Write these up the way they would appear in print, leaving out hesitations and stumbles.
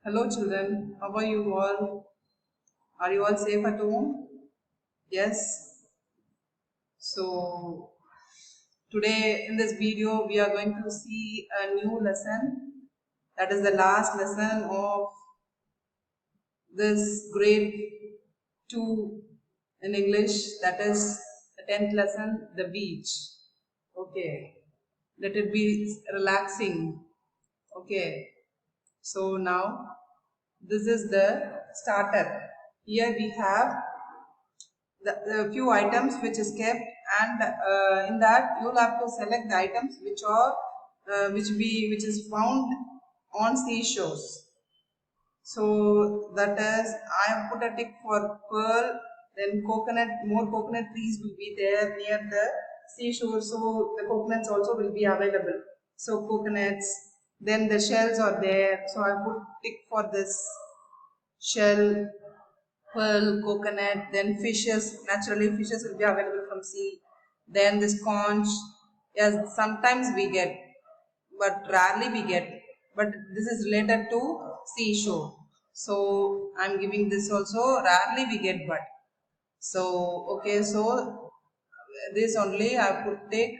Hello children, how are you all? Are you all safe at home? Yes. So today in this video we are going to see a new lesson. That is the last lesson of this grade 2 in English. That is the 10th lesson, the beach. Okay. Let it be relaxing. Okay. So now this is the starter. Here we have the few items which is kept, and in that you will have to select the items which are which is found on seashores. So that is, I have put a tick for pearl. Then coconut, more coconut trees will be there near the seashore, so the coconuts also will be available. So coconuts, then the shells are there, so I put tick for this shell, pearl, coconut, then fishes. Naturally, fishes will be available from sea. Then this conch. Yes, sometimes we get, but rarely we get. But this is related to seashore. So I'm giving this also. Rarely we get, but so okay. So this only I could take.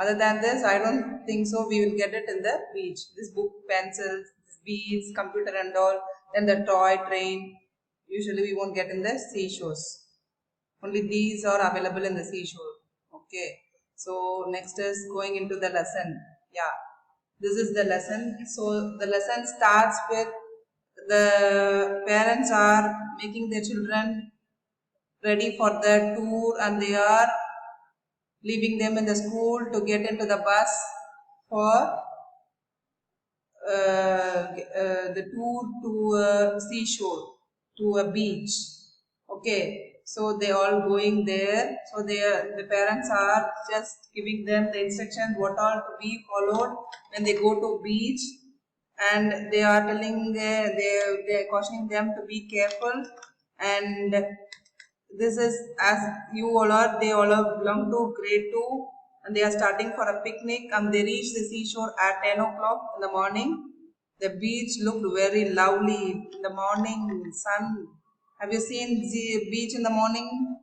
Other than this, I don't think so. We will get it in the beach. This book, pencils, beads, computer and all. Then the toy train. Usually we won't get in the seashores. Only these are available in the seashore. Okay. So next is going into the lesson. Yeah. This is the lesson. So the lesson starts with the parents are making their children ready for the tour, and they are leaving them in the school to get into the bus for the tour to a seashore, to a beach. Okay, so they all going there. So the parents are just giving them the instructions what all to be followed when they go to beach, and they are telling they are cautioning them to be careful. And this is, as you all are, they all are belong to grade 2, and they are starting for a picnic, and they reach the seashore at 10 o'clock in the morning. The beach looked very lovely in the morning sun. Have you seen the beach in the morning?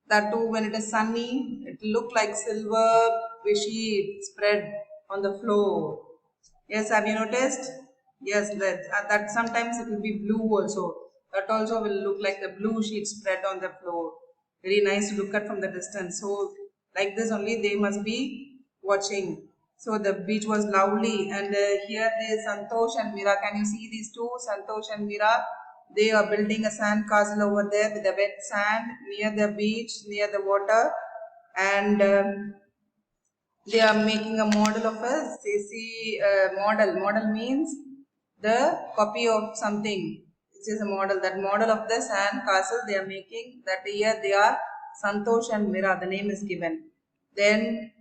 That too, when it is sunny, it looked like silver sheet spread on the floor. Yes, have you noticed? Yes, that sometimes it will be blue also. That also will look like the blue sheet spread on the floor. Very nice to look at from the distance. So like this only they must be watching. So the beach was lovely, and here there is Santosh and Mira. Can you see these two, Santosh and Mira? They are building a sand castle over there with the wet sand near the beach, near the water, and they are making a model of a CC model. Model means the copy of something. This is a model. That model of the sand castle they are making. That year they are Santosh and Mira. The name is given. Then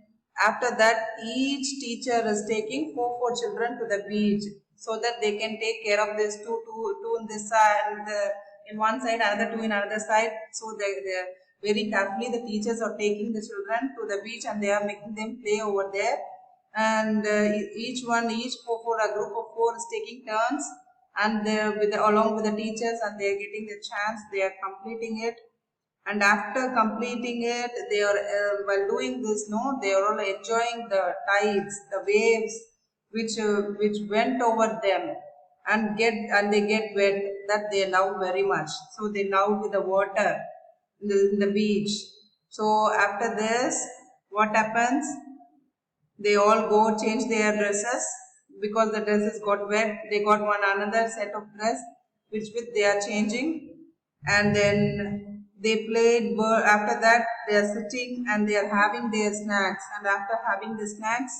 after that, each teacher is taking four children to the beach so that they can take care of this two in this side, and in one side, another two in another side. So they very carefully the teachers are taking the children to the beach, and they are making them play over there. And each four, a group of four is taking turns, and along with the teachers, and they are getting the chance. They are completing it, and after completing it, they are while doing this, no, they are all enjoying the tides, the waves which went over them, and they get wet, that they love very much. So they love with the water in the beach. So after this, what happens? They all go change their dresses, because the dresses got wet. They got one another set of dress which they are changing, and then they played. After that, they are sitting and they are having their snacks, and after having the snacks,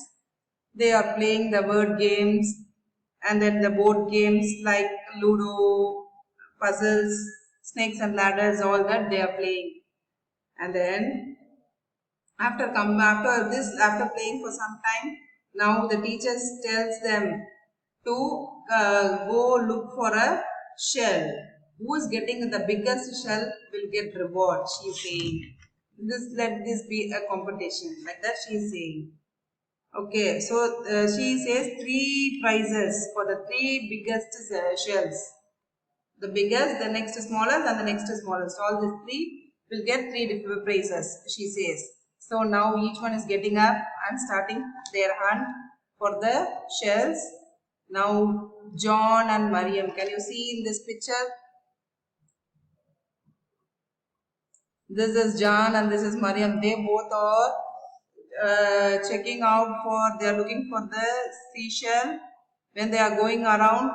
they are playing the word games, and then the board games like Ludo, puzzles, snakes and ladders, all that they are playing. And then after playing for some time, now the teachers tells them to go look for a shell. Who is getting the biggest shell will get reward, she is saying. Let this be a competition, like that she is saying. Okay, so she says three prizes for the three biggest shells. The biggest, the next smallest, and the next smallest. All these three will get three different prizes, she says. So now each one is getting up and starting their hunt for the shells. Now John and Mariam, can you see in this picture? This is John and this is Mariam. They both are checking out for, they are looking for the seashell. When they are going around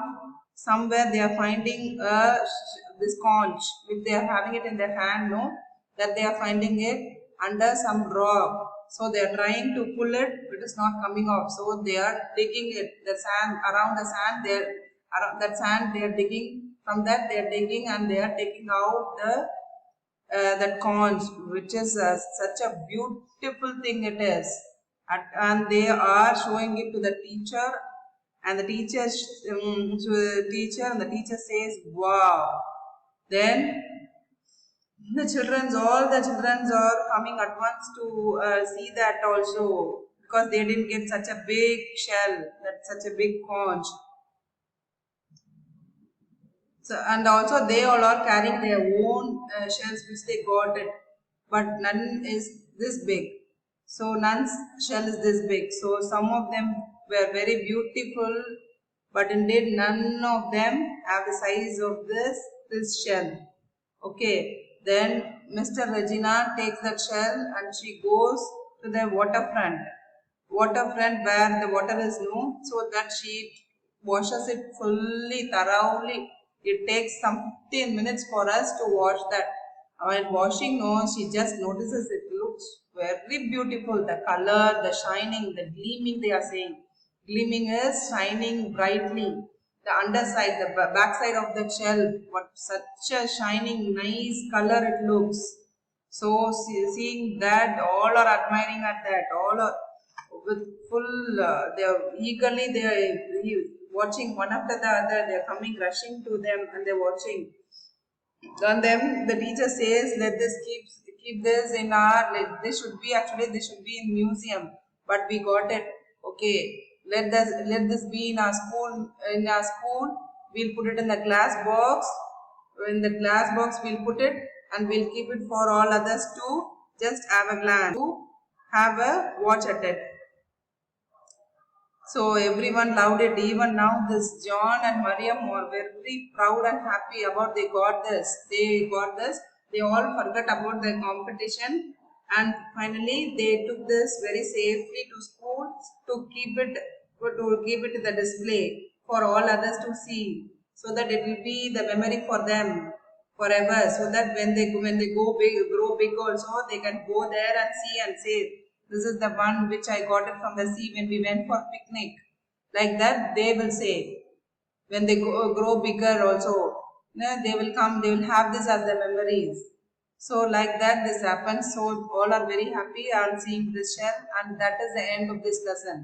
somewhere, they are finding this conch, if they are having it in their hand, no, that they are finding it under some rock. So they are trying to pull it, it is not coming off. So they are digging it, the sand, around the sand, they are, around that sand they are digging, from that they are digging and they are taking out the that conch, which is such a beautiful thing it is. And they are showing it to the teacher, and the teacher, to the teacher, and the teacher says, "Wow!" Then all the childrens are coming at once to see that also, because they didn't get such a big shell, that such a big conch. So, and also they all are carrying their own shells which they got it, but none is this big. So none's shell is this big. So some of them were very beautiful, but indeed none of them have the size of this shell. Okay, then Mr. Regina takes that shell and she goes to the waterfront where the water is low, so that she washes it fully, thoroughly. It takes some 15 minutes for us to wash that. While washing, no, she just notices it looks very beautiful. The color, the shining, the gleaming, they are saying. Gleaming is shining brightly. The underside, the backside of the shell, what such a shining, nice color it looks. So seeing that, all are admiring at that. All are with full, they are eagerly, they are watching one after the other. They are coming, rushing to them, and they are watching. And then the teacher says, "Let this keep this in our, like, this should be, actually this should be in museum, but we got it. Okay, let this be in our school. In our school, we'll put it in the glass box. In the glass box, we'll put it, and we'll keep it for all others to just have a glance, to have a watch at it." So everyone loved it. Even now, this John and Mariam were very proud and happy about they got this. They got this. They all forgot about the competition, and finally they took this very safely to school to keep it, to the display for all others to see, so that it will be the memory for them forever. So that when they go big, grow big also, they can go there and see and say, "This is the one which I got it from the sea when we went for picnic." Like that, they will say when they grow bigger also. They will come. They will have this as their memories. So like that, this happens. So all are very happy on seeing this shell, and that is the end of this lesson.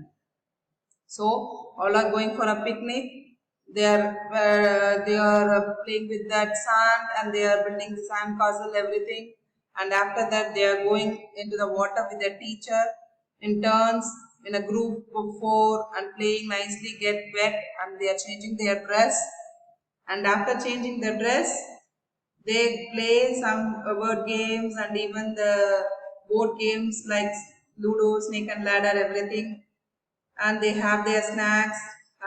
So all are going for a picnic. They are playing with that sand, and they are building the sand castle, everything. And after that, they are going into the water with their teacher in turns, in a group of four, and playing nicely, get wet, and they are changing their dress. And after changing the dress, they play some word games and even the board games like Ludo, Snake and Ladder, everything, and they have their snacks.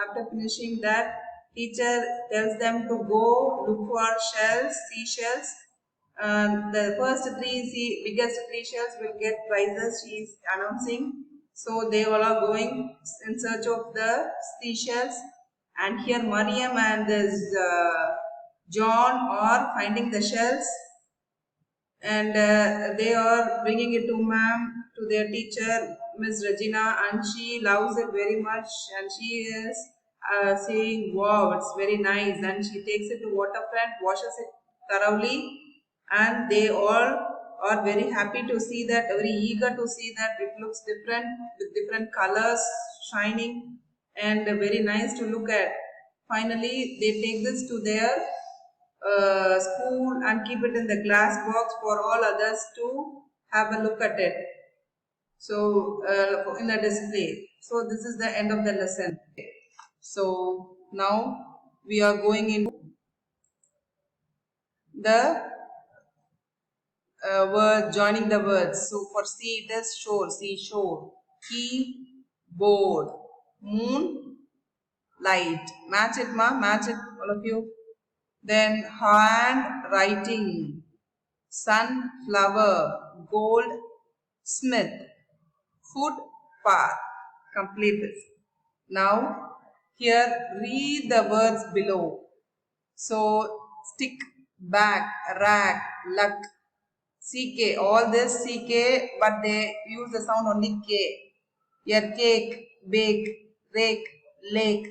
After finishing that, teacher tells them to go look for seashells. The first biggest three shells will get prizes, she is announcing. So they all are going in search of the seashells. And here Mariam and this John are finding the shells, and they are bringing it to ma'am, to their teacher, Miss Regina, and she loves it very much, and she is saying, "Wow, it's very nice," and she takes it to waterfront, washes it thoroughly, and they all are very happy to see that, very eager to see that it looks different with different colors shining and very nice to look at. Finally, they take this to their spoon and keep it in the glass box for all others to have a look at it. So in the display. So this is the end of the lesson. So now we are going into the word, joining the words. So for sea, it is shore, seashore. Keyboard, moon, light. Match it, ma. Match it, all of you. Then handwriting, sunflower, gold, smith, footpath. Complete this. Now here read the words below. So stick, back, rack, luck, CK, all this CK, but they use the sound only K. Here cake, bake, rake, lake.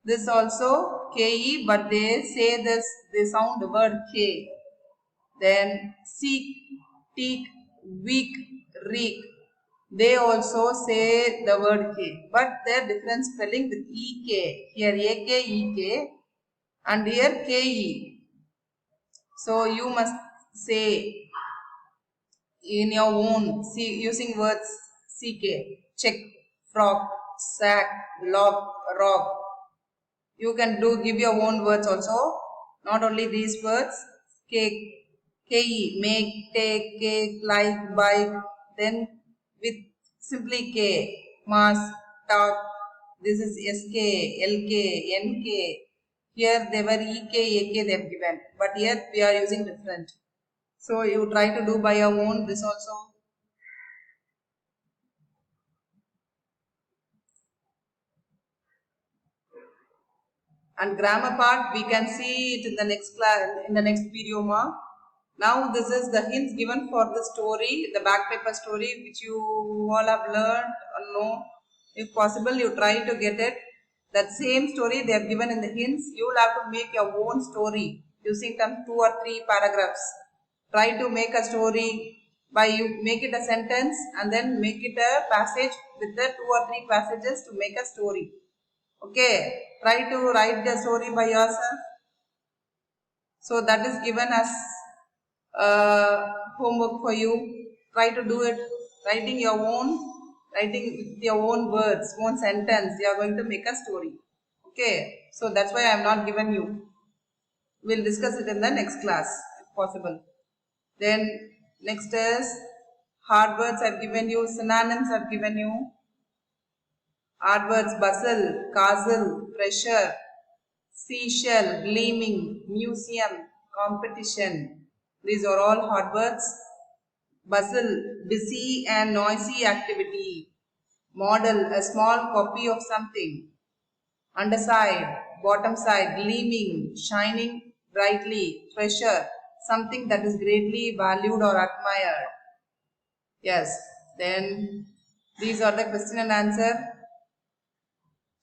This also KE, but they say this, they sound the word K. Then seek, teak, weak, reek. They also say the word K, but their different spelling with EK. Here AK, EK, and here KE. So you must say in your own, see, using words CK, check, frog, sack, log, rock. You can give your own words also, not only these words. Cake, KE, make, take, cake, like, bike. Then with simply K, mass, talk. This is SK, LK, NK. Here they were EK, AK they have given, but here we are using different. So you try to do by your own this also. And grammar part we can see it in the next class, in the next video, ma. Now this is the hints given for the story, the back paper story, which you all have learned or know. If possible, you try to get it. That same story they have given in the hints. You will have to make your own story using some 2 or 3 paragraphs. Try to make a story by you make it a sentence and then make it a passage with the 2 or 3 passages to make a story. Okay, try to write the story by yourself. So that is given as homework for you. Try to do it, writing with your own words, own sentence. You are going to make a story. Okay, so that's why I am not given you. We'll discuss it in the next class if possible. Then next is hard words I've given you, synonyms I've given you. Hard words: bustle, castle, pressure, seashell, gleaming, museum, competition. These are all hard words. Bustle, busy and noisy activity. Model, a small copy of something. Underside, bottom side, gleaming, shining brightly. Treasure, something that is greatly valued or admired. Yes, then these are the question and answer.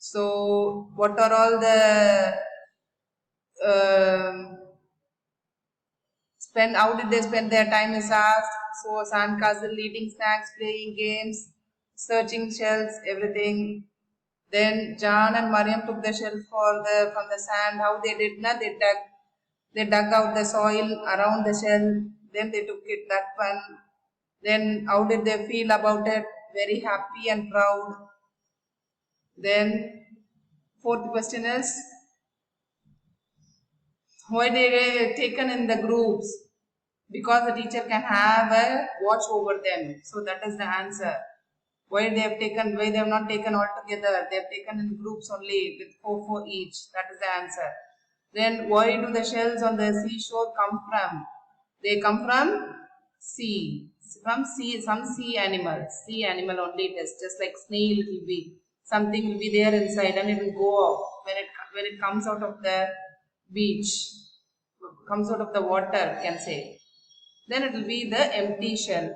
So, what are all the how did they spend their time is asked. So, sandcastle, eating snacks, playing games, searching shells, everything. Then John and Mariam took the shell from the sand. How they did? They dug out the soil around the shell. Then they took it, that one. Then how did they feel about it? Very happy and proud. Then fourth question is, why they were taken in the groups? Because the teacher can have a watch over them. So that is the answer. Why they have not taken all together? They have taken in groups only with 4 each. That is the answer. Then why do the shells on the seashore come from? They come from sea. From sea, some sea animals. Sea animal only it is. Just like snail it will be. Something will be there inside and it will go off when it comes out of the beach. Comes out of the water, can say. Then it will be the empty shell.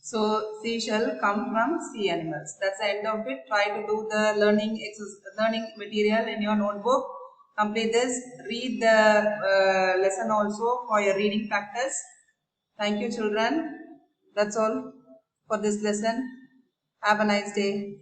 So seashell come from sea animals. That's the end of it. Try to do the learning material in your notebook. Complete this. Read the lesson also for your reading practice. Thank you, children. That's all for this lesson. Have a nice day.